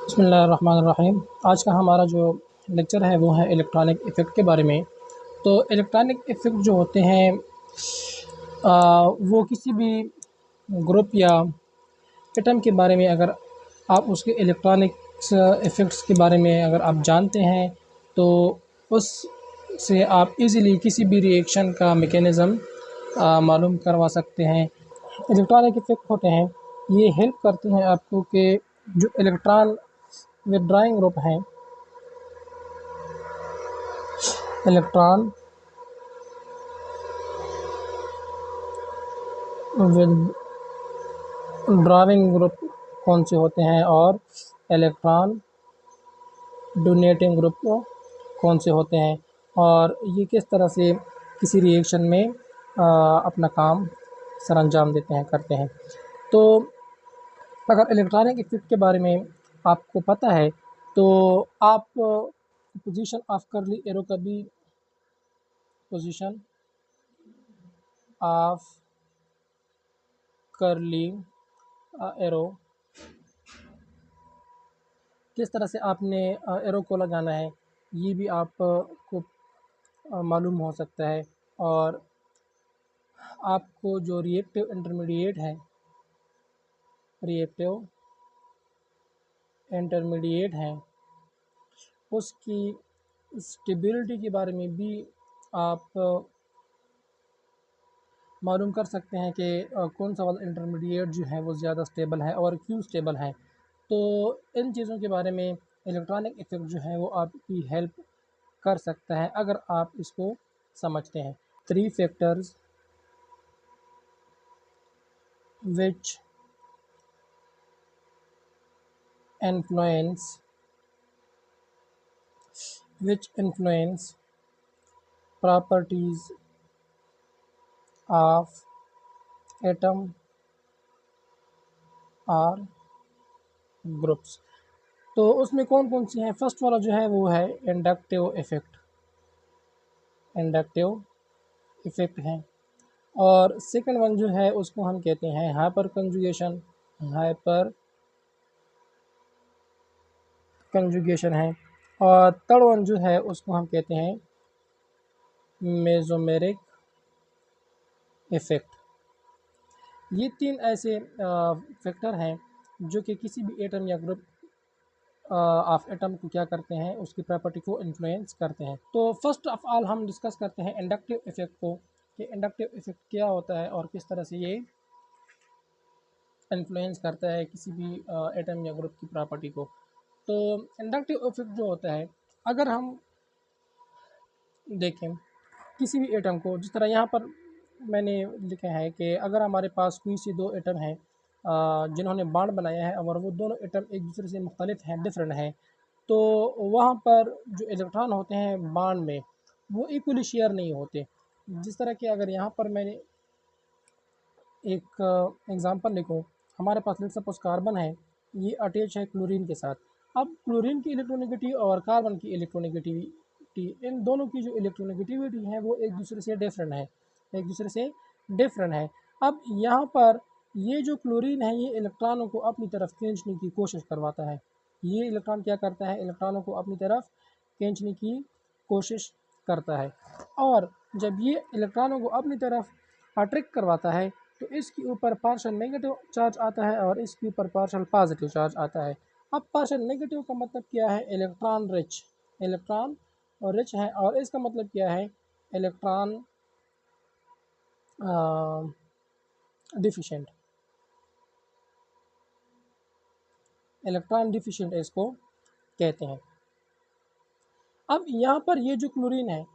बिस्मिल्लाहिर्रहमानिर्रहीम। आज का हमारा जो लेक्चर है वो है इलेक्ट्रॉनिक इफ़ेक्ट के बारे में। तो इलेक्ट्रॉनिक इफ़ेक्ट जो होते हैं वो किसी भी ग्रुप या एटम के बारे में अगर आप उसके इलेक्ट्रॉनिक्स इफ़ेक्ट्स के बारे में अगर आप जानते हैं तो उससे आप इजीली किसी भी रिएक्शन का मैकेनिज़्म मालूम करवा सकते हैं। इलेक्ट्रॉनिक इफ़ेक्ट होते हैं, ये हेल्प करते हैं आपको कि जो इलेक्ट्रॉन विथड्रॉइंग ग्रुप हैं, इलेक्ट्रॉन विथड्रॉइंग ग्रुप कौन से होते हैं और इलेक्ट्रॉन डोनेटिंग ग्रुप कौन से होते हैं और ये किस तरह से किसी रिएक्शन में अपना काम सरअंजाम देते हैं, करते हैं। तो अगर इलेक्ट्रॉनिक इफ़ेक्ट के बारे में आपको पता है तो आप पोजीशन ऑफ कर्ली एरो का भी पोजीशन ऑफ कर्ली एरो किस तरह से आपने एरो को लगाना है ये भी आपको मालूम हो सकता है। और आपको जो रिएक्टिव इंटरमीडिएट है उसकी स्टेबिलिटी के बारे में भी आप मालूम कर सकते हैं कि कौन सा वाला इंटरमीडिएट जो है वो ज़्यादा स्टेबल है और क्यों स्टेबल है। तो इन चीज़ों के बारे में इलेक्ट्रॉनिक इफ़ेक्ट जो है वो आपकी हेल्प कर सकता है अगर आप इसको समझते हैं। Three factors which influence properties of atom or groups. तो उसमें कौन कौन सी हैं? फर्स्ट वाला जो है वो है इंडक्टिव इफ़ेक्ट है और सेकंड वन जो है उसको हम कहते हैं हाइपर कंजुगेशन है और थर्ड वन जो है उसको हम कहते हैं मेसोमेरिक इफ़ेक्ट। ये तीन ऐसे फैक्टर हैं जो कि किसी भी एटम या ग्रुप ऑफ एटम को क्या करते हैं, उसकी प्रॉपर्टी को इन्फ्लुएंस करते हैं। तो फर्स्ट ऑफ ऑल हम डिस्कस करते हैं इंडक्टिव इफ़ेक्ट को कि इंडक्टिव इफ़ेक्ट क्या होता है और किस तरह से ये इन्फ्लुएंस करता है किसी भी एटम या ग्रुप की प्रॉपर्टी को। तो इंडक्टिव इफ़ेक्ट जो होता है, अगर हम देखें किसी भी एटम को, जिस तरह यहाँ पर मैंने लिखा है कि अगर हमारे पास कोई सी दो एटम हैं जिन्होंने बॉन्ड बनाया है और वो दोनों एटम एक दूसरे से मुख्तलिफ हैं, डिफरेंट हैं, तो वहाँ पर जो इलेक्ट्रॉन होते हैं बॉन्ड में वो इक्वली शेयर नहीं होते। जिस तरह के अगर यहाँ पर मैंने एक एग्ज़ाम्पल लिखूँ, हमारे पास लेट्स सपोज कार्बन है, ये अटैच है क्लोरीन के साथ। अब क्लोरीन की इलेक्ट्रोनेगेटिविटी और कार्बन की इलेक्ट्रोनेगेटिविटी, इन दोनों की जो इलेक्ट्रोनेगेटिविटी है वो एक दूसरे से डिफरेंट है। अब यहाँ पर ये जो क्लोरीन है ये इलेक्ट्रॉनों को अपनी तरफ खींचने की कोशिश करवाता है। ये इलेक्ट्रॉन क्या करता है, इलेक्ट्रॉनों को अपनी तरफ खींचने की कोशिश करता है। और जब ये इलेक्ट्रॉनों को अपनी तरफ अट्रैक्ट करवाता है तो इसके ऊपर पार्शियल नेगेटिव चार्ज आता है और इसके ऊपर पार्शियल पॉजिटिव चार्ज आता है। अब पार्शियल नेगेटिव का मतलब क्या है, इलेक्ट्रॉन रिच है और इसका मतलब क्या है, इलेक्ट्रॉन डिफिशेंट। इसको कहते हैं। अब यहाँ पर ये जो क्लोरीन है,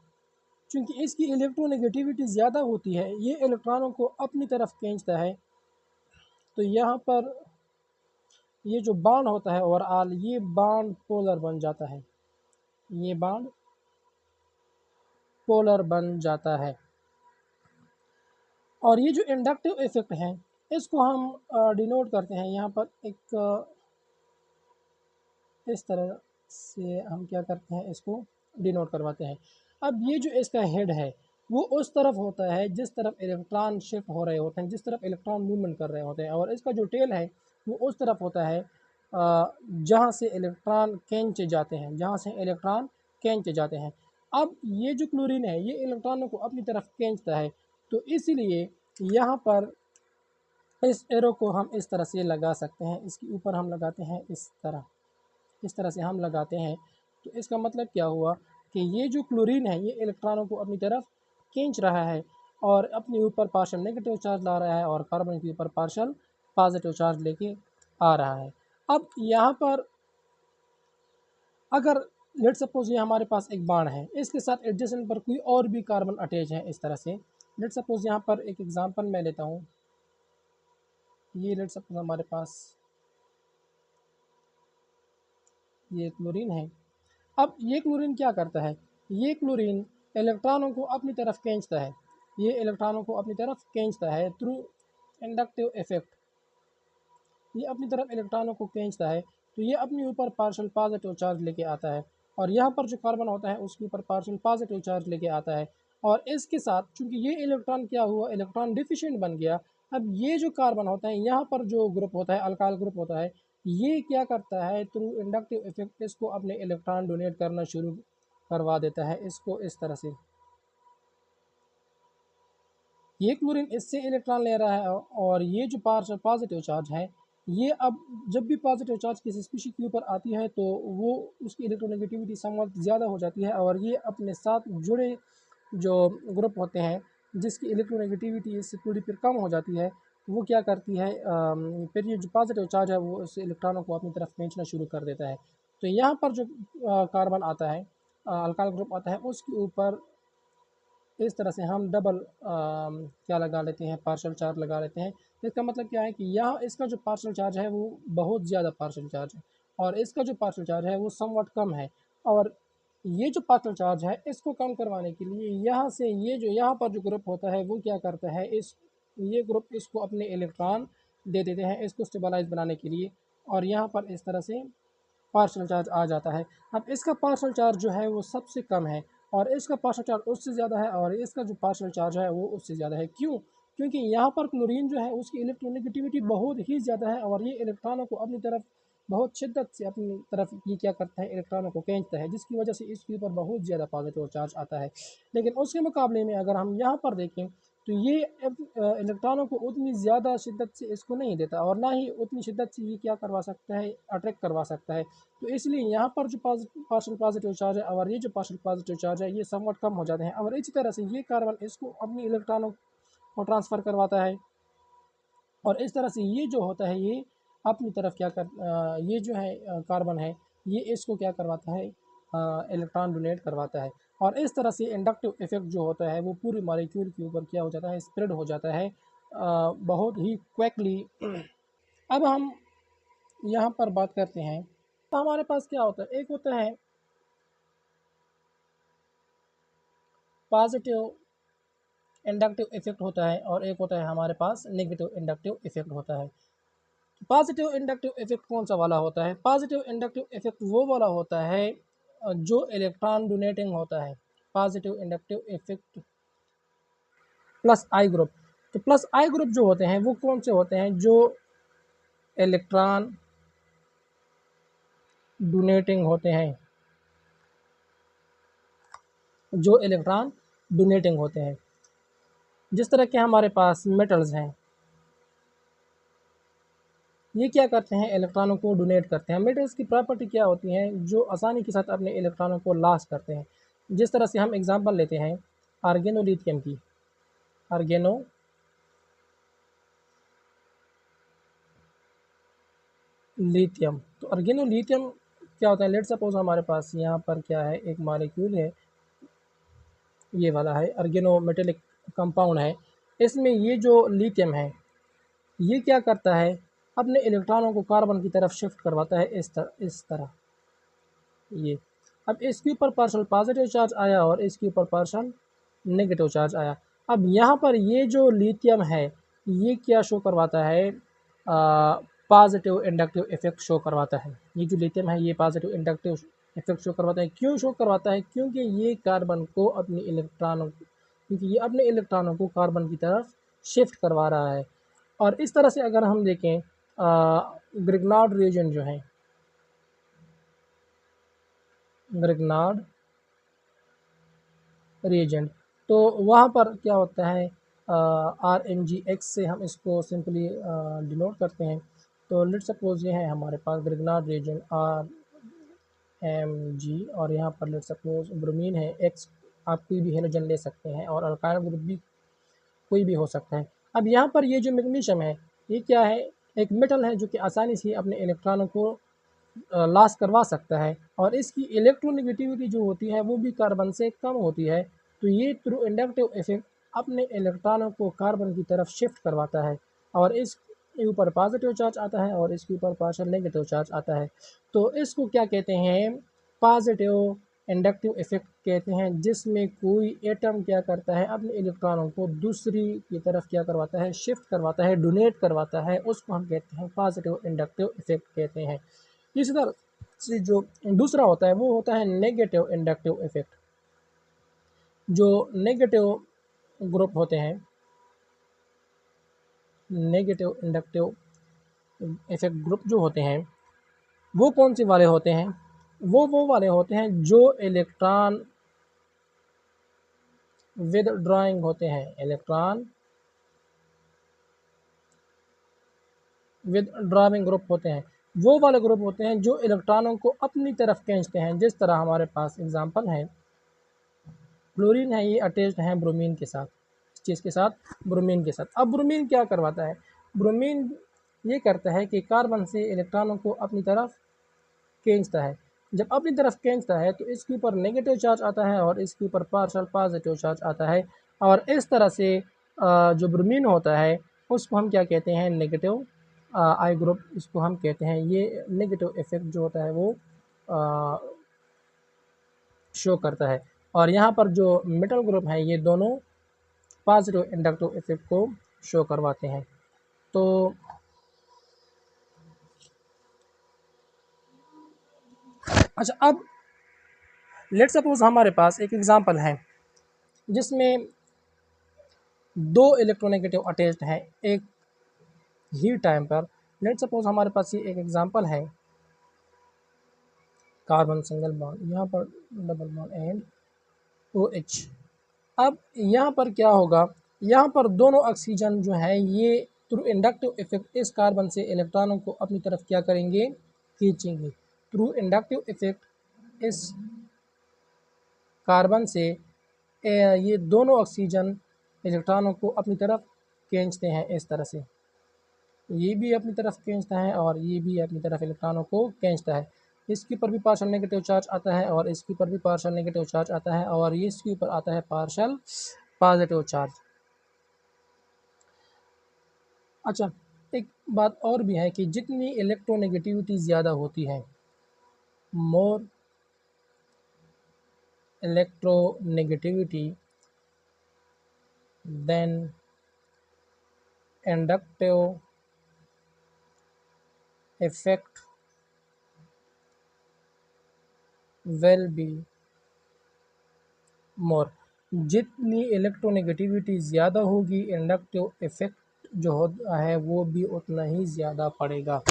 चूँकि इसकी इलेक्ट्रोनेगेटिविटी ज़्यादा होती है, ये इलेक्ट्रॉनों को अपनी तरफ खींचता है, तो यहाँ पर ये जो बॉन्ड होता है ओवरऑल ये बॉन्ड पोलर बन जाता है, ये बॉन्ड पोलर बन जाता है। और ये जो इंडक्टिव इफ़ेक्ट है इसको हम डिनोट करते हैं यहाँ पर एक इस तरह से हम क्या करते हैं, इसको डिनोट करवाते हैं। अब ये जो इसका हेड है वो उस तरफ होता है जिस तरफ इलेक्ट्रॉन शिफ्ट हो रहे होते हैं, जिस तरफ इलेक्ट्रॉन मूवमेंट कर रहे होते हैं, और इसका जो टेल है वो उस तरफ होता है जहाँ से इलेक्ट्रॉन खींचे जाते हैं, जहाँ से इलेक्ट्रॉन खींचे जाते हैं। अब ये जो क्लोरीन है ये इलेक्ट्रॉनों को अपनी तरफ खींचता है, तो इसीलिए यहाँ पर इस एरो को हम इस तरह से लगा सकते हैं, इसके ऊपर हम लगाते हैं इस तरह से हम लगाते हैं। तो इसका मतलब क्या हुआ कि ये जो क्लोरीन है ये इलेक्ट्रॉनों को अपनी तरफ खींच रहा है और अपने ऊपर पार्शियल नेगेटिव चार्ज ला रहा है और कार्बन के ऊपर पार्शियल पॉजिटिव चार्ज लेके आ रहा है। अब यहाँ पर अगर लेट सपोज ये हमारे पास एक बाण है, इसके साथ एडजेसेंट पर कोई और भी कार्बन अटैच है इस तरह से। लेट सपोज यहाँ पर एक एग्जांपल मैं लेता हूँ, ये लेट सपोज हमारे पास ये क्लोरीन है। अब ये क्लोरीन क्या करता है, ये क्लोरीन इलेक्ट्रॉनों को अपनी तरफ खींचता है, ये इलेक्ट्रॉनों को अपनी तरफ खींचता है थ्रू इंडक्टिव इफेक्ट। ये अपनी तरफ इलेक्ट्रॉनों को खींचता है तो ये अपने ऊपर पार्शियल पॉजिटिव चार्ज लेके आता है और यहाँ पर जो कार्बन होता है उसके ऊपर पार्शियल पॉजिटिव चार्ज लेके आता है। और इसके साथ चूंकि ये इलेक्ट्रॉन क्या हुआ, इलेक्ट्रॉन डिफिशिएंट बन गया। अब ये जो कार्बन होता है यहाँ पर जो ग्रुप होता है, अल्काइल ग्रुप होता है, ये क्या करता है थ्रू इंडक्टिव इफेक्ट इसको अपने इलेक्ट्रॉन डोनेट करना शुरू करवा देता है। इसको इस तरह से ये क्लोरीन इससे इलेक्ट्रॉन ले रहा है और ये जो पार्शियल पॉजिटिव चार्ज है ये अब जब भी पॉजिटिव चार्ज किसी स्पीशीज के ऊपर आती है तो वो उसकी इलेक्ट्रोनेगेटिविटी समवत ज़्यादा हो जाती है और ये अपने साथ जुड़े जो ग्रुप होते हैं जिसकी इलेक्ट्रोनेगेटिविटी इससे थोड़ी फिर कम हो जाती है, वो क्या करती है फिर ये जो पॉजिटिव चार्ज है वो उस इलेक्ट्रॉनों को अपनी तरफ खींचना शुरू कर देता है। तो यहाँ पर जो कार्बन आता है, अल्काइल ग्रुप आता है, उसके ऊपर इस तरह से हम डबल क्या लगा लेते हैं, पार्शियल चार्ज लगा लेते हैं। इसका मतलब क्या है कि यहाँ इसका जो पार्शियल चार्ज है वो बहुत ज़्यादा पार्शियल चार्ज है और इसका जो पार्शियल चार्ज है वो समवट कम है। और ये जो पार्शियल चार्ज है इसको कम करवाने के लिए यहाँ से ये जो यहाँ पर जो ग्रुप होता है वो क्या करता है, इस ये ग्रुप इसको अपने इलेक्ट्रॉन दे देते हैं इसको स्टेबलाइज बनाने के लिए और यहाँ पर इस तरह से पार्शियल चार्ज आ जाता है। अब इसका पार्शियल चार्ज जो है वो सबसे कम है और इसका पार्शियल चार्ज उससे ज़्यादा है और इसका जो पार्शियल चार्ज है वो उससे ज़्यादा है। क्यों? क्योंकि यहाँ पर क्लोरीन जो है उसकी इलेक्ट्रोनेगेटिविटी बहुत ही ज़्यादा है और ये इलेक्ट्रॉनों को अपनी तरफ बहुत शिद्दत से अपनी तरफ ये क्या करता है, इलेक्ट्रॉनों को खींचता है, जिसकी वजह से इसके ऊपर बहुत ज़्यादा पॉजिटिव चार्ज आता है। लेकिन उसके मुकाबले में अगर हम यहाँ पर देखें तो ये इलेक्ट्रॉनों को उतनी ज़्यादा शिद्दत से इसको नहीं देता और ना ही उतनी शिद्दत से ये क्या करवा सकता है, अट्रैक्ट करवा सकता है। तो इसलिए यहाँ पर जो पार्शियल पॉजिटिव चार्ज है और ये जो पार्शियल पॉजिटिव चार्ज है ये समवट कम हो जाते हैं और इसी तरह से ये कार्बन इसको अपनी इलेक्ट्रॉनों को ट्रांसफ़र करवाता है और इस तरह से ये जो होता है ये अपनी तरफ क्या कर ये जो है कार्बन है ये इसको क्या करवाता है, इलेक्ट्रॉन डोनेट करवाता है और इस तरह से इंडक्टिव इफेक्ट जो होता है वो पूरी मॉलिक्यूल के ऊपर क्या हो जाता है, स्प्रेड हो जाता है बहुत ही क्विकली। अब हम यहाँ पर बात करते हैं तो हमारे पास क्या होता है, एक होता है पॉजिटिव इंडक्टिव इफेक्ट होता है और एक होता है हमारे पास नेगेटिव इंडक्टिव इफेक्ट होता है। पॉजिटिव इंडक्टिव इफेक्ट कौन सा वाला होता है, पॉजिटिव इंडक्टिव इफेक्ट वो वाला होता है जो इलेक्ट्रॉन डोनेटिंग होता है। पॉजिटिव इंडक्टिव इफेक्ट प्लस आई ग्रुप, तो प्लस आई ग्रुप जो होते हैं वो कौन से होते हैं, जो इलेक्ट्रॉन डोनेटिंग होते हैं, जो इलेक्ट्रॉन डोनेटिंग होते हैं। जिस तरह के हमारे पास मेटल्स हैं ये क्या करते हैं, इलेक्ट्रॉनों को डोनेट करते हैं। मेटल्स की प्रॉपर्टी क्या होती है, जो आसानी के साथ अपने इलेक्ट्रॉनों को लॉस करते हैं। जिस तरह से हम एग्जांपल लेते हैं आर्गेनोलिथियम की, आर्गेनो लिथियम। तो आर्गेनोलिथियम क्या होता है, लेट सपोज हमारे पास यहाँ पर क्या है, एक मॉलिक्यूल है, ये वाला है आर्गेनो मेटेलिक कंपाउंड है। इसमें ये जो लिथियम है ये क्या करता है, अपने इलेक्ट्रॉनों को कार्बन की तरफ शिफ्ट करवाता है इस तरह ये। अब इसके ऊपर पार्शियल पॉजिटिव चार्ज आया और इसके ऊपर पार्शियल नेगेटिव चार्ज आया। अब यहाँ पर ये जो लिथियम है ये क्या शो करवाता है, पॉजिटिव इंडक्टिव इफेक्ट शो करवाता है। ये जो लिथियम है ये पॉजिटिव इंडक्टिव इफेक्ट शो करवाता है। क्यों शो करवाता है, क्योंकि ये कार्बन को अपनी इलेक्ट्रॉनों क्योंकि ये अपने इलेक्ट्रॉनों को कार्बन की तरफ शिफ्ट करवा रहा है। और इस तरह से अगर हम देखें ग्रिग्नार्ड रीजन जो है, ग्रिग्नार्ड रीजन, तो वहाँ पर क्या होता है, RMGX से हम इसको सिंपली डिनोट करते हैं। तो लेट सपोज ये है हमारे पास ग्रिग्नार्ड रीजन RMG, और यहाँ पर लेट सपोज ब्रोमीन है X, आप कोई भी हेलोजन ले सकते हैं, और अल्काइल ग्रुप भी कोई भी हो सकता है। अब यहाँ पर ये जो मैग्नीशियम है, ये क्या है, एक मेटल है जो कि आसानी से अपने इलेक्ट्रॉनों को लॉस करवा सकता है, और इसकी इलेक्ट्रोनेगेटिविटी जो होती है वो भी कार्बन से कम होती है। तो ये थ्रू इंडक्टिव इफेक्ट अपने इलेक्ट्रॉनों को कार्बन की तरफ शिफ्ट करवाता है, और इसके ऊपर पॉजिटिव चार्ज आता है और इसके ऊपर पार्शियल नेगेटिव चार्ज आता है। तो इसको क्या कहते हैं, पॉजिटिव इंडक्टिव इफेक्ट कहते हैं, जिसमें कोई एटम क्या करता है, अपने इलेक्ट्रॉनों को दूसरी की तरफ क्या करवाता है, शिफ्ट करवाता है, डोनेट करवाता है, उसको हम कहते हैं पॉजिटिव इंडक्टिव इफेक्ट कहते हैं। इसी तरह से जो दूसरा होता है वो होता है नेगेटिव इंडक्टिव इफेक्ट। जो नेगेटिव ग्रुप होते हैं, नेगेटिव इंडक्टिव इफेक्ट ग्रुप जो होते हैं, वो कौन से वाले होते हैं, वो वाले होते हैं जो इलेक्ट्रॉन विद ड्राइंग होते हैं, इलेक्ट्रॉन विद ड्राइविंग ग्रुप होते हैं। वो वाले ग्रुप होते हैं जो इलेक्ट्रॉनों को अपनी तरफ खींचते हैं, जिस तरह हमारे पास एग्जांपल है क्लोरीन है, ये अटैच्ड है ब्रोमीन के साथ, इस चीज़ के साथ, ब्रोमीन के साथ। अब ब्रोमीन क्या करवाता है, ब्रोमीन ये करता है कि कार्बन से इलेक्ट्रॉनों को अपनी तरफ खींचता है। जब अपनी तरफ खींचता है तो इसके ऊपर नेगेटिव चार्ज आता है और इसके ऊपर पार्शियल पॉजिटिव चार्ज आता है, और इस तरह से जो ब्रोमीन होता है उसको हम क्या कहते हैं, नेगेटिव आई ग्रुप इसको हम कहते हैं। ये नेगेटिव इफेक्ट जो होता है वो शो करता है, और यहाँ पर जो मेटल ग्रुप है ये दोनों पॉजिटिव इंडक्टिव इफेक्ट को शो करवाते हैं। तो अच्छा, अब लेट सपोज हमारे पास एक एग्जांपल है जिसमें दो इलेक्ट्रोनेगेटिव अटैच्ड हैं एक ही टाइम पर। लेट सपोज हमारे पास ये एक एग्जांपल है, कार्बन सिंगल बॉन्ड, यहाँ पर डबल बॉन्ड एंड OH। अब यहाँ पर क्या होगा, यहाँ पर दोनों ऑक्सीजन जो है ये थ्रू इंडक्टिव इफेक्ट इस कार्बन से इलेक्ट्रॉनों को अपनी तरफ क्या करेंगे, खींचेंगे। थ्रू इंडक्टिव इफेक्ट इस कार्बन से ये दोनों ऑक्सीजन इलेक्ट्रॉनों को अपनी तरफ खींचते हैं इस तरह से, ये भी अपनी तरफ खींचता है और ये भी अपनी तरफ इलेक्ट्रॉनों को खींचता है। इसके ऊपर भी पार्शियल नेगेटिव चार्ज आता है और इसके ऊपर भी पार्शियल नेगेटिव चार्ज आता है, और इसके ऊपर आता है पार्शियल पॉजिटिव चार्ज। अच्छा, एक बात और भी है कि जितनी इलेक्ट्रोनेगेटिविटी ज़्यादा होती है, more electronegativity then inductive effect will be more. जितनी इलेक्ट्रोनेगेटिविटी ज़्यादा होगी, इंडक्टिव इफेक्ट जो होता है वो भी उतना ही ज़्यादा पड़ेगा।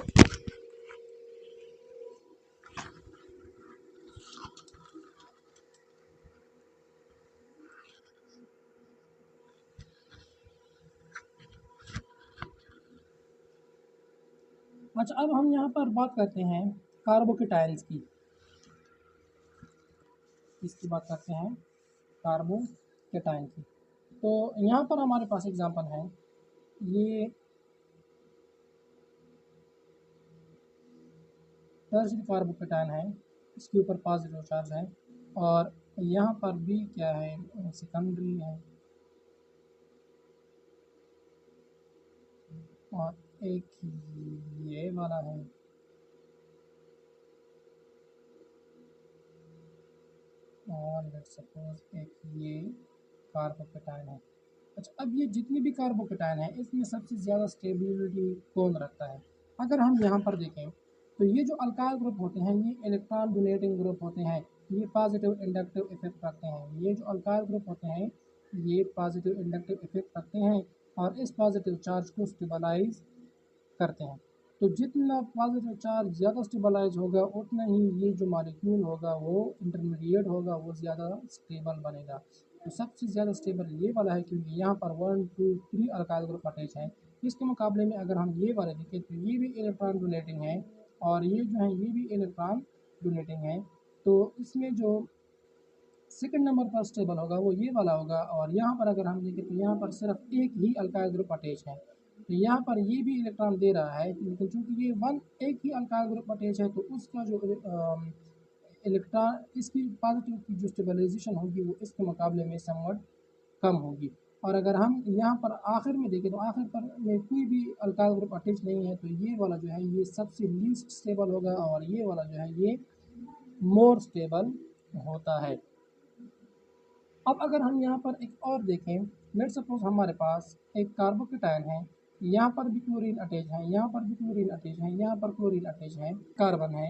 अच्छा, अब हम यहाँ पर बात करते हैं कार्बोकेटाइंस की, इसकी बात करते हैं कार्बोकेटाइन की। तो यहाँ पर हमारे पास एग्जांपल है, ये टर्सरी कार्बोकेटाइन है, इसके ऊपर पॉजिटिव चार्ज है, और यहाँ पर भी क्या है, सेकेंडरी है, और एक ये वाला है, और लेट्स सपोज एक ये कार्बोकेटाइन है। अच्छा, अब ये जितनी भी कार्बोकेटाइन है इसमें सबसे ज़्यादा स्टेबिलिटी कौन रखता है, अगर हम यहाँ पर देखें तो ये जो अल्काइल ग्रुप होते हैं ये इलेक्ट्रॉन डोनेटिंग ग्रुप होते हैं, ये पॉजिटिव इंडक्टिव इफेक्ट रखते हैं। ये जो अल्काइल ग्रुप होते हैं ये पॉजिटिव इंडक्टिव इफेक्ट रखते हैं और इस पॉजिटिव चार्ज को स्टेबलाइज करते हैं। तो जितना पॉजिटिव चार्ज ज़्यादा स्टेबलाइज होगा उतना ही ये जो मॉलिक्यूल होगा वो इंटरमीडिएट होगा, वो ज़्यादा स्टेबल बनेगा। तो सबसे ज़्यादा स्टेबल ये वाला है, क्योंकि यहाँ पर 1 2 3 अल्काइल ग्रुप अटैच है। इसके मुकाबले में अगर हम ये वाले देखें तो ये भी इलेक्ट्रॉन डोनेटिंग है और ये जो है ये भी इलेक्ट्रॉन डोनेटिंग है। तो इसमें जो सेकंड नंबर पर स्टेबल होगा वो ये वाला होगा। और यहाँ पर अगर हम देखें तो यहाँ पर सिर्फ एक ही अल्काइल ग्रुप अटैच है, तो यहाँ पर ये भी इलेक्ट्रॉन दे रहा है, लेकिन चूंकि ये एक ही अल्काइल ग्रुप अटैच है तो उसका जो इलेक्ट्रॉन इसकी पॉजिटिव की जो स्टेबलाइजेशन होगी वो इसके मुकाबले में समवट कम होगी। और अगर हम यहाँ पर आखिर में देखें तो आखिर पर में कोई भी अल्काइल ग्रुप अटैच नहीं है, तो ये वाला जो है ये सबसे लीस्ट स्टेबल होगा और ये वाला जो है ये मोर स्टेबल होता है। अब अगर हम यहाँ पर एक और देखें, लेट सपोज हमारे पास एक कार्बोकेटायन है, यहाँ पर भी क्लोरीन अटैच है, यहाँ पर भी क्लोरीन अटैच है, यहाँ पर क्लोरीन अटैच है, कार्बन है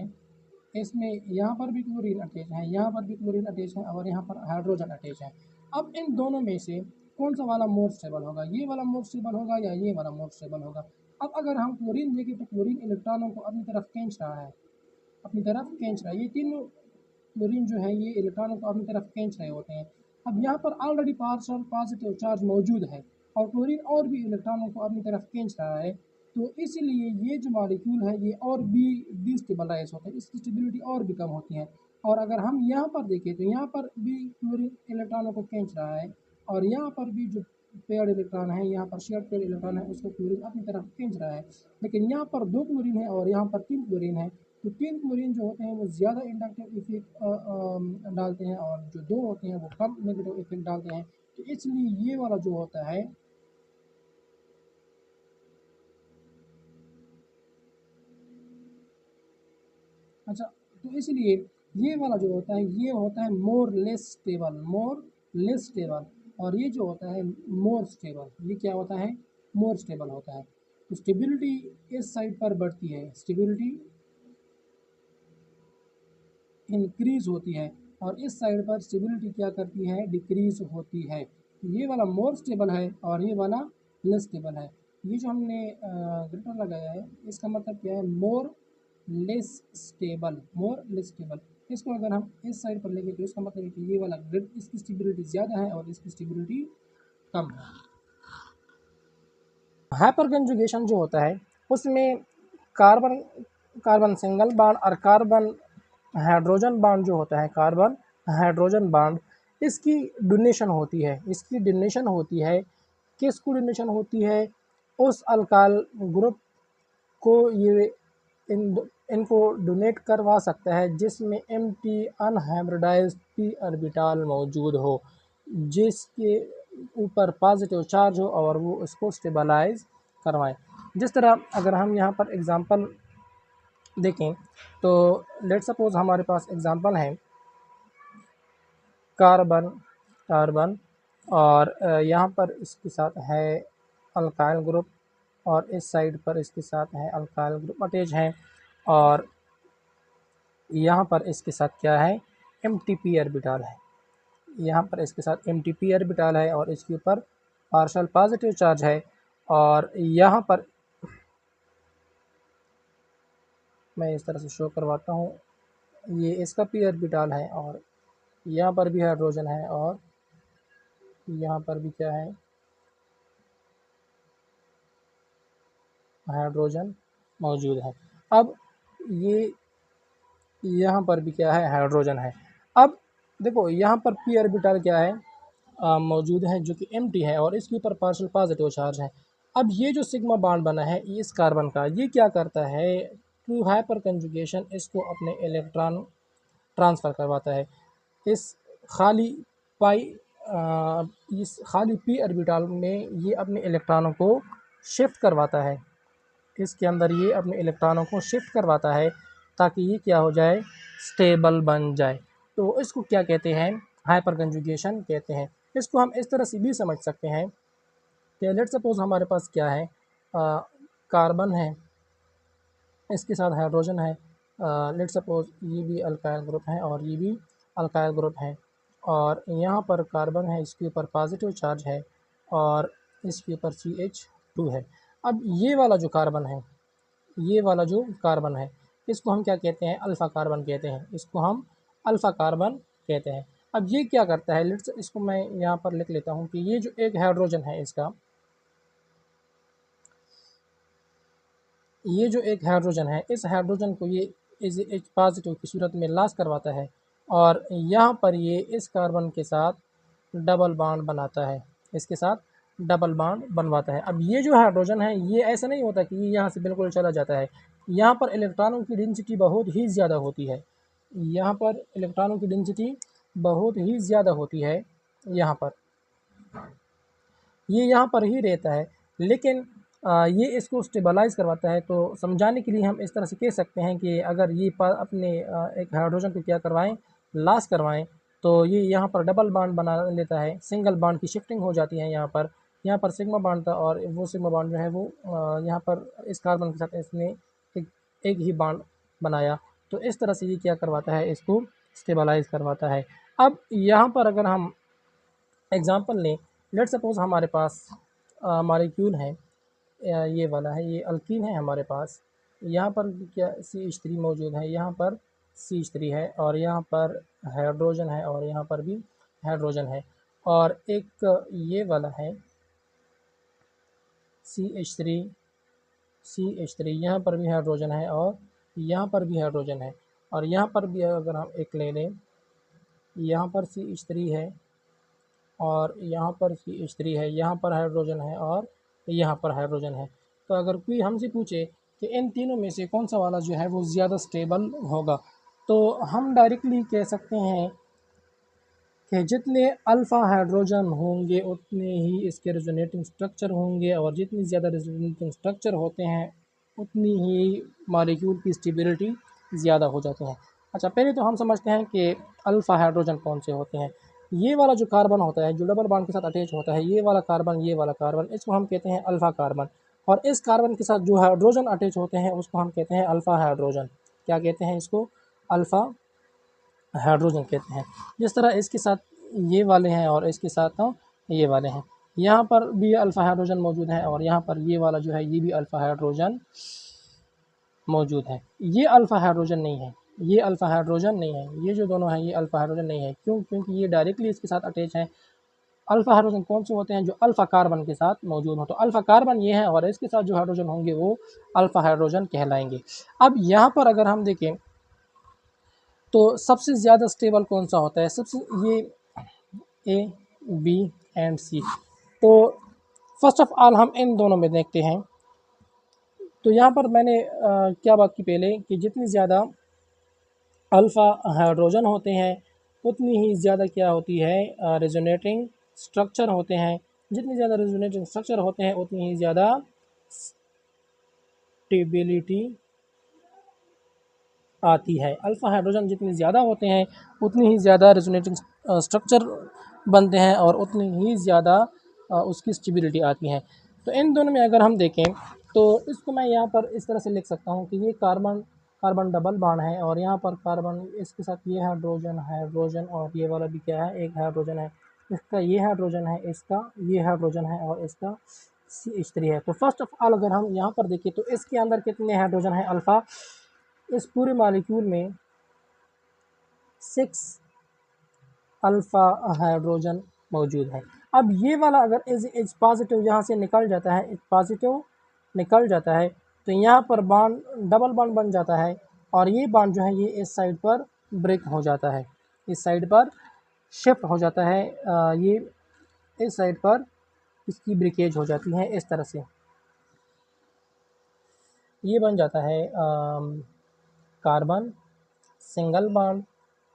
इसमें, यहाँ पर भी क्लोरीन अटैच है, यहाँ पर भी क्लोरीन अटैच है और यहाँ पर हाइड्रोजन अटैच है। अब इन दोनों में से कौन सा वाला मोर स्टेबल होगा, ये वाला मोर स्टेबल होगा या ये वाला मोर स्टेबल होगा। अब अगर हम क्लोरीन देखें तो क्लोरीन इलेक्ट्रॉनों को अपनी तरफ खींच रहा है, अपनी तरफ खींच रहा है, ये तीनों क्लोरीन जो है ये इलेक्ट्रॉनों को अपनी तरफ खींच रहे होते हैं। अब यहाँ पर ऑलरेडी पार्शियल पॉजिटिव चार्ज मौजूद है और क्लोरीन और भी इलेक्ट्रॉनों को अपनी तरफ खींच रहा है, तो इसलिए ये जो मॉलिक्यूल है ये और भी डिस्टेबलाइज होता है, इसकी स्टेबिलिटी और भी कम होती है। और अगर हम यहाँ पर देखें तो यहाँ पर भी क्लोरीन इलेक्ट्रॉनों को खींच रहा है और यहाँ पर भी जो पेयर्ड इलेक्ट्रॉन है, यहाँ पर शेयर्ड पेयर्ड इलेक्ट्रॉन है उसको क्लोरीन अपनी तरफ खींच रहा है। लेकिन यहाँ पर 2 क्लोरीन है और यहाँ पर 3 क्लोरीन है, तो 3 क्लोरीन जो होते हैं वो ज़्यादा इंडक्टिव इफेक्ट डालते हैं और जो 2 होते हैं वो कम नेगेटिव इफेक्ट डालते हैं। तो इसलिए ये वाला जो होता है अच्छा, तो इसलिए ये वाला जो होता है ये होता है more less stable, more less stable. और ये जो होता है मोर स्टेबल, ये क्या होता है, मोर स्टेबल होता है। तो स्टेबिलिटी इस साइड पर बढ़ती है, स्टेबिलिटी इंक्रीज होती है और इस साइड पर स्टेबिलिटी क्या करती है, डिक्रीज होती है। तो ये वाला मोर स्टेबल है और ये वाला लेस स्टेबल है। ये जो हमने ग्रेटर लगाया है इसका मतलब क्या है, more less stable, more less stable. इसको अगर हम इस साइड पर लेंगे तो इसका मतलब है कि ये वाला ग्रिड इसकी स्टेबिलिटी ज़्यादा है और इसकी स्टेबिलिटी कम है। हाइपर कंजुगेशन जो होता है उसमें कार्बन कार्बन सिंगल बॉन्ड और कार्बन हाइड्रोजन बॉन्ड जो होता है, कार्बन हाइड्रोजन बॉन्ड, इसकी डोनेशन होती है, इसकी डोनेशन होती है, किसको डोनेशन होती है, उस अल्काइल ग्रुप को ये इनको डोनेट करवा सकता है जिसमें एम्प्टी अनहाइब्रिडाइज्ड पी ऑर्बिटल मौजूद हो, जिसके ऊपर पॉजिटिव चार्ज हो और वो उसको स्टेबलाइज करवाएं। जिस तरह अगर हम यहाँ पर एग्ज़ाम्पल देखें तो लेट सपोज हमारे पास एग्ज़ाम्पल है कार्बन, कार्बन और यहाँ पर इसके साथ है अल्काइल ग्रुप और इस साइड पर इसके साथ है अल्काइल ग्रुप अटैच है और यहाँ पर इसके साथ क्या है, एमटीपी ऑर्बिटल है, यहाँ पर इसके साथ एमटीपी ऑर्बिटल है और इसके ऊपर पार्शियल पॉजिटिव चार्ज है। और यहाँ पर मैं इस तरह से शो करवाता हूँ, ये इसका पी ऑर्बिटल है और यहाँ पर भी हाइड्रोजन है और यहाँ पर भी क्या है, हाइड्रोजन मौजूद है। अब ये यहाँ पर भी क्या है, हाइड्रोजन है। अब देखो यहाँ पर पी ऑर्बिटल क्या है, मौजूद है जो कि एम्प्टी है और इसके ऊपर पार्शियल पॉजिटिव चार्ज है। अब ये जो सिग्मा बॉन्ड बना है इस कार्बन का, ये क्या करता है, थ्रू हाइपर कंजुगेशन इसको अपने इलेक्ट्रॉन ट्रांसफ़र करवाता है। इस खाली पाई इस खाली पी ऑर्बिटल में ये अपने इलेक्ट्रॉनों को शिफ्ट करवाता है, इसके अंदर ये अपने इलेक्ट्रॉनों को शिफ्ट करवाता है ताकि ये क्या हो जाए, स्टेबल बन जाए। तो इसको क्या कहते हैं, हाइपर कंजुगेशन कहते हैं। इसको हम इस तरह से भी समझ सकते हैं कि लेट सपोज हमारे पास क्या है, कार्बन है, इसके साथ हाइड्रोजन है, लेट सपोज ये भी अल्काइल ग्रुप है और ये भी अल्काइल ग्रुप है और यहाँ पर कार्बन है, इसके ऊपर पॉजिटिव चार्ज है और इसके ऊपर CH2 है। अब ये वाला जो कार्बन है, ये वाला जो कार्बन है इसको हम क्या कहते हैं, अल्फ़ा कार्बन कहते हैं, इसको हम अल्फ़ा कार्बन कहते हैं। अब ये क्या करता है, लेट्स इसको मैं यहाँ पर लिख लेता हूँ कि ये जो एक हाइड्रोजन है इसका, ये जो एक हाइड्रोजन है इस हाइड्रोजन को ये इस एच पॉजिटिव की सूरत में लॉस करवाता है और यहाँ पर ये इस कार्बन के साथ डबल बॉन्ड बनाता है, इसके साथ डबल बॉन्ड बनवाता है। अब ये जो हाइड्रोजन है ये ऐसा नहीं होता कि ये यहाँ से बिल्कुल चला जाता है, यहाँ पर इलेक्ट्रॉनों की डेंसिटी बहुत ही ज़्यादा होती है, यहाँ पर इलेक्ट्रॉनों की डेंसिटी बहुत ही ज़्यादा होती है, यहाँ पर ये यहाँ पर ही रहता है, लेकिन ये इसको स्टेबलाइज़ करवाता है। तो समझाने के लिए हम इस तरह से कह सकते हैं कि अगर ये अपने एक हाइड्रोजन को क्या करवाएं, लॉस करवाएं, तो ये यहाँ पर डबल बॉन्ड बना लेता है, सिंगल बॉन्ड की शिफ्टिंग हो जाती है। यहाँ पर सिग्मा बॉन्ड था और वो सिग्मा बॉन्ड जो है वो यहाँ पर इस कार्बन के साथ इसने एक ही बॉन्ड बनाया। तो इस तरह से ये क्या करवाता है, इसको स्टेबलाइज़ करवाता है। अब यहाँ पर अगर हम एग्ज़ाम्पल लें, लेट सपोज़ हमारे पास मॉलिक्यूल है, ये वाला है, ये अल्कीन है हमारे पास, यहाँ पर क्या CH3 मौजूद है, यहाँ पर CH3 है और यहाँ पर हाइड्रोजन है और यहाँ पर भी हाइड्रोजन है, और एक ये वाला है CH3 यहाँ पर भी हाइड्रोजन है और यहाँ पर भी हाइड्रोजन है, और यहाँ पर भी अगर हम एक ले लें, यहाँ पर CH3 है और यहाँ पर CH3 है, यहाँ पर हाइड्रोजन है और यहाँ पर हाइड्रोजन है। तो अगर कोई हमसे पूछे कि इन तीनों में से कौन सा वाला जो है वो ज़्यादा स्टेबल होगा, तो हम डायरेक्टली कह सकते हैं कि जितने अल्फ़ा हाइड्रोजन होंगे उतने ही इसके रेजोनेटिंग स्ट्रक्चर होंगे, और जितनी ज़्यादा रेजोनेटिंग स्ट्रक्चर होते हैं उतनी ही मॉलिक्यूल की स्टेबिलिटी ज़्यादा हो जाती है। अच्छा, पहले तो हम समझते हैं कि अल्फ़ा हाइड्रोजन कौन से होते हैं। ये वाला जो कार्बन होता है जो डबल बॉन्ड के साथ अटैच होता है, ये वाला कार्बन, इसको हम कहते हैं अल्फ़ा कार्बन, और इस कार्बन के साथ जो हाइड्रोजन अटैच होते हैं उसको हम कहते हैं अल्फ़ा हाइड्रोजन। क्या कहते हैं इसको? अल्फ़ा हाइड्रोजन कहते हैं। जिस तरह इसके साथ ये वाले हैं और इसके साथ ये वाले हैं, यहाँ पर भी अल्फ़ा हाइड्रोजन मौजूद है और यहाँ पर ये वाला जो है ये भी अल्फ़ा हाइड्रोजन मौजूद है। ये अल्फ़ा हाइड्रोजन नहीं है, ये अल्फ़ा हाइड्रोजन नहीं है, ये जो दोनों हैं ये अल्फ़ा हाइड्रोजन नहीं है। क्यों? क्योंकि ये डायरेक्टली इसके साथ अटैच हैं। अल्फ़ा हाइड्रोजन कौन से होते हैं? जो अल्फ़ा कार्बन के साथ मौजूद हो। तो अल्फ़ा कार्बन ये है और इसके साथ जो हाइड्रोजन होंगे वो अल्फ़ा हाइड्रोजन कहलाएंगे। अब यहाँ पर अगर हम देखें तो सबसे ज़्यादा स्टेबल कौन सा होता है? सबसे ये A, B एंड C। तो फर्स्ट ऑफ ऑल हम इन दोनों में देखते हैं। तो यहाँ पर मैंने क्या बात की पहले कि जितनी ज़्यादा अल्फ़ा हाइड्रोजन होते हैं उतनी ही ज़्यादा क्या होती है, रेजोनेटिंग स्ट्रक्चर होते हैं। जितनी ज़्यादा रेजोनेटिंग स्ट्रक्चर होते हैं उतनी ही ज़्यादा स्टेबिलिटी आती है। अल्फ़ा हाइड्रोजन जितने ज़्यादा होते हैं उतनी ही ज़्यादा रेजोनेटिंग स्ट्रक्चर बनते हैं और उतनी ही ज़्यादा उसकी स्टेबिलिटी आती है। तो इन दोनों में अगर हम देखें तो इसको मैं यहाँ पर इस तरह से लिख सकता हूँ कि ये कार्बन कार्बन डबल बॉन्ड है और यहाँ पर कार्बन इसके साथ ये हाइड्रोजन और ये वाला भी क्या है, एक हाइड्रोजन है। इसका ये हाइड्रोजन है, इसका ये हाइड्रोजन है और इसका CH3 है। तो फर्स्ट ऑफ ऑल अगर हम यहाँ पर देखें तो इसके अंदर कितने हाइड्रोजन है अल्फ़ा? इस पूरे मॉलिक्यूल में 6 अल्फ़ा हाइड्रोजन मौजूद है। अब ये वाला अगर एच पॉजिटिव यहाँ से निकल जाता है, एच पॉजिटिव निकल जाता है तो यहाँ पर बॉन्ड डबल बॉन्ड बन जाता है और ये बॉन्ड जो है ये इस साइड पर ब्रेक हो जाता है, इस साइड पर शिफ्ट हो जाता है। ये इस साइड पर इसकी ब्रेकेज हो जाती है इस तरह से, ये बन जाता है कार्बन सिंगल बॉन्ड,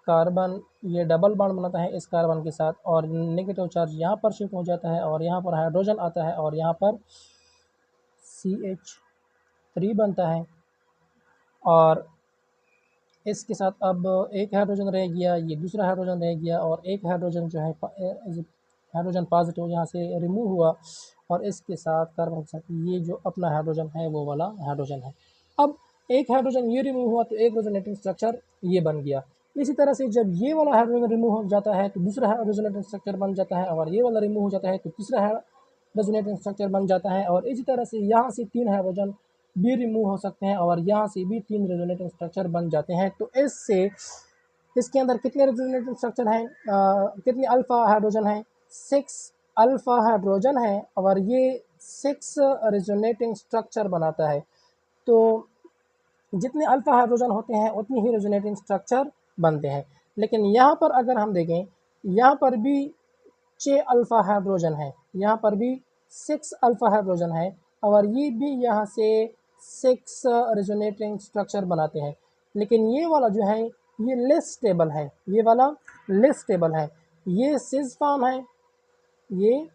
कार्बन ये डबल बॉन्ड बनाता है इस कार्बन के साथ और नेगेटिव चार्ज यहाँ पर शिफ्ट हो जाता है और यहाँ पर हाइड्रोजन आता है और यहाँ पर CH3 बनता है। और इसके साथ अब एक हाइड्रोजन रह गया, ये दूसरा हाइड्रोजन रह गया और एक हाइड्रोजन जो है हाइड्रोजन पॉजिटिव यहाँ से रिमूव हुआ और इसके साथ कार्बन के साथ ये जो अपना हाइड्रोजन है वो वाला हाइड्रोजन है। अब एक हाइड्रोजन ये रिमूव हुआ तो एक रेजोनेटिंग स्ट्रक्चर ये बन गया। इसी तरह से जब ये वाला हाइड्रोजन रिमूव हो जाता है तो दूसरा रेजोनेटिंग स्ट्रक्चर बन जाता है और ये वाला रिमूव हो जाता है तो तीसरा रेजोनेटिंग स्ट्रक्चर बन जाता है और इसी तरह से यहाँ से 3 हाइड्रोजन भी रिमूव हो सकते हैं और यहाँ से भी 3 रेजोनेटिंग स्ट्रक्चर बन जाते हैं। तो इससे इसके अंदर कितने रेजोनेटिंग स्ट्रक्चर हैं, कितने अल्फ़ा हाइड्रोजन हैं, 6 अल्फ़ा हाइड्रोजन है और ये 6 रेजोनेटिंग स्ट्रक्चर बनाता है। तो जितने अल्फ़ा हाइड्रोजन होते हैं उतनी ही रेजोनेटिंग स्ट्रक्चर बनते हैं। लेकिन यहाँ पर अगर हम देखें, यहाँ पर भी 6 अल्फ़ा हाइड्रोजन है, यहाँ पर भी 6 अल्फ़ा हाइड्रोजन है और ये भी यहाँ से 6 रेजोनेटिंग स्ट्रक्चर बनाते हैं। लेकिन ये वाला जो है ये लेस स्टेबल है, ये वाला लेस स्टेबल है। ये सिस फॉर्म है, ये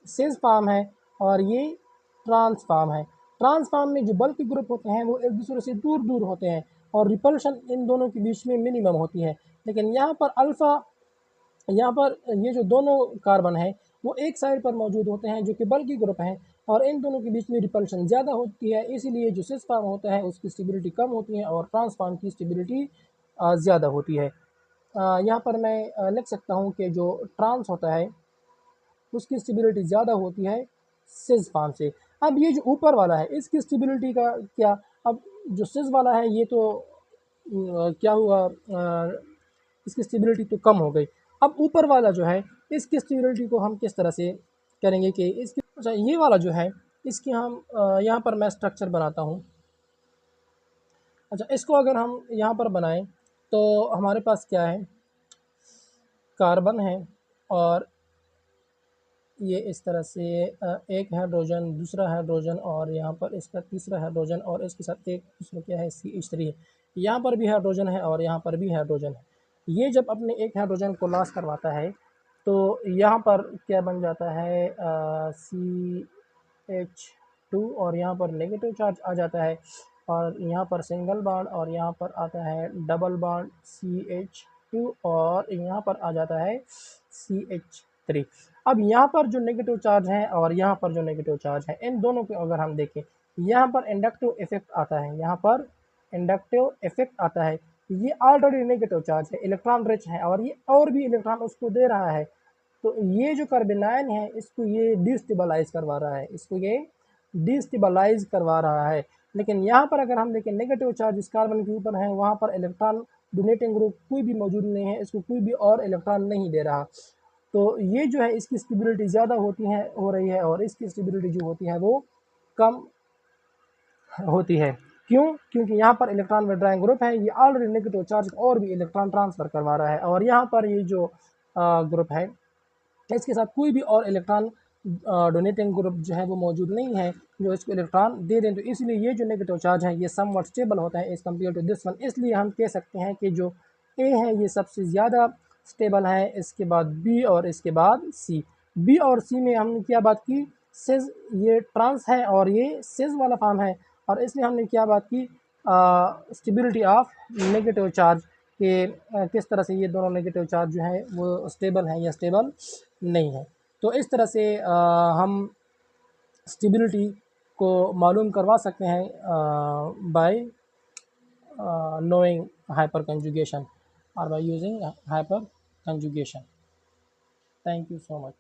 सिस फॉर्म है और ये ट्रांस फॉर्म है। ट्रांस फॉर्म में जो बल्क ग्रुप होते हैं वो एक दूसरे से दूर दूर होते हैं और रिपल्शन इन दोनों के बीच में मिनिमम होती है। लेकिन यहाँ पर अल्फ़ा, यहाँ पर ये जो दोनों कार्बन है वो एक साइड पर मौजूद होते हैं जो कि बल्कि ग्रुप हैं और इन दोनों के बीच में रिपल्शन ज़्यादा होती है, इसीलिए जो सिस फॉर्म होता है उसकी स्टेबिलिटी कम होती है और ट्रांस फॉर्म की स्टेबिलिटी ज़्यादा होती है। यहाँ पर मैं लिख सकता हूँ कि जो ट्रांस होता है उसकी स्टेबिलिटी ज़्यादा होती है सिस फॉर्म से। अब ये जो ऊपर वाला है इसकी स्टेबिलिटी का क्या, अब जो सिस वाला है ये तो क्या हुआ, इसकी स्टेबिलिटी तो कम हो गई। अब ऊपर वाला जो है इसकी स्टेबिलिटी को हम किस तरह से करेंगे कि इसकी, अच्छा ये वाला जो है इसकी हम यहाँ पर मैं स्ट्रक्चर बनाता हूँ। अच्छा इसको अगर हम यहाँ पर बनाएं तो हमारे पास क्या है, कार्बन है और ये इस तरह से एक हाइड्रोजन, दूसरा हाइड्रोजन और यहाँ पर इसका तीसरा हाइड्रोजन और इसके साथ एक दूसरा क्या है CH3 है। यहाँ पर भी हाइड्रोजन है और यहाँ पर भी हाइड्रोजन है। ये जब अपने एक हाइड्रोजन को लॉस करवाता है तो यहाँ पर क्या बन जाता है, CH2 और यहाँ पर नेगेटिव चार्ज आ जाता है और यहाँ पर सिंगल बॉन्ड और यहाँ पर आता है डबल बॉन्ड CH2 और यहाँ पर आ जाता है CH3। अब यहाँ पर जो नेगेटिव चार्ज है और यहाँ पर जो नेगेटिव चार्ज है इन दोनों को अगर हम देखें, यहाँ पर इंडक्टिव इफेक्ट आता है, यहाँ पर इंडक्टिव इफेक्ट आता है। ये ऑलरेडी नेगेटिव चार्ज है, इलेक्ट्रॉन रिच है और ये और भी इलेक्ट्रॉन उसको दे रहा है। तो ये जो कार्बेनायन है इसको ये डिस्टेबलाइज करवा रहा है, इसको ये डिस्टेबलाइज करवा रहा है। लेकिन यहाँ पर अगर हम देखें नेगेटिव चार्ज इस कार्बन के ऊपर है, वहाँ पर इलेक्ट्रॉन डोनेटिंग ग्रुप कोई भी मौजूद नहीं है, इसको कोई भी और इलेक्ट्रॉन नहीं दे रहा। तो ये जो है इसकी स्टेबिलिटी ज़्यादा होती है, हो रही है और इसकी स्टेबिलिटी जो होती है वो कम होती है। क्यों? क्योंकि यहाँ पर इलेक्ट्रॉन विड्रॉइंग ग्रुप है, ये ऑलरेडी नेगेटिव चार्ज और भी इलेक्ट्रॉन ट्रांसफ़र करवा रहा है और यहाँ पर ये जो ग्रुप है इसके साथ कोई भी और इलेक्ट्रॉन डोनेटिंग ग्रुप जो है वो मौजूद नहीं है जो इसको इलेक्ट्रॉन दे दें। तो इसलिए ये जो नेगेटिव चार्ज है ये समवट स्टेबल होता है as compared to this one. इसलिए हम कह सकते हैं कि जो ए है ये सबसे ज़्यादा स्टेबल है, इसके बाद बी और इसके बाद सी। बी और सी में हमने क्या बात की, सिस, ये ट्रांस है और ये सिस वाला फॉर्म है और इसमें हमने क्या बात की, स्टेबिलिटी ऑफ नेगेटिव चार्ज कि किस तरह से ये दोनों नेगेटिव चार्ज जो है वो स्टेबल हैं या स्टेबल नहीं है। तो इस तरह से हम स्टेबिलिटी को मालूम करवा सकते हैं bye knowing hyperconjugation or by using hyperconjugation. Thank you so much.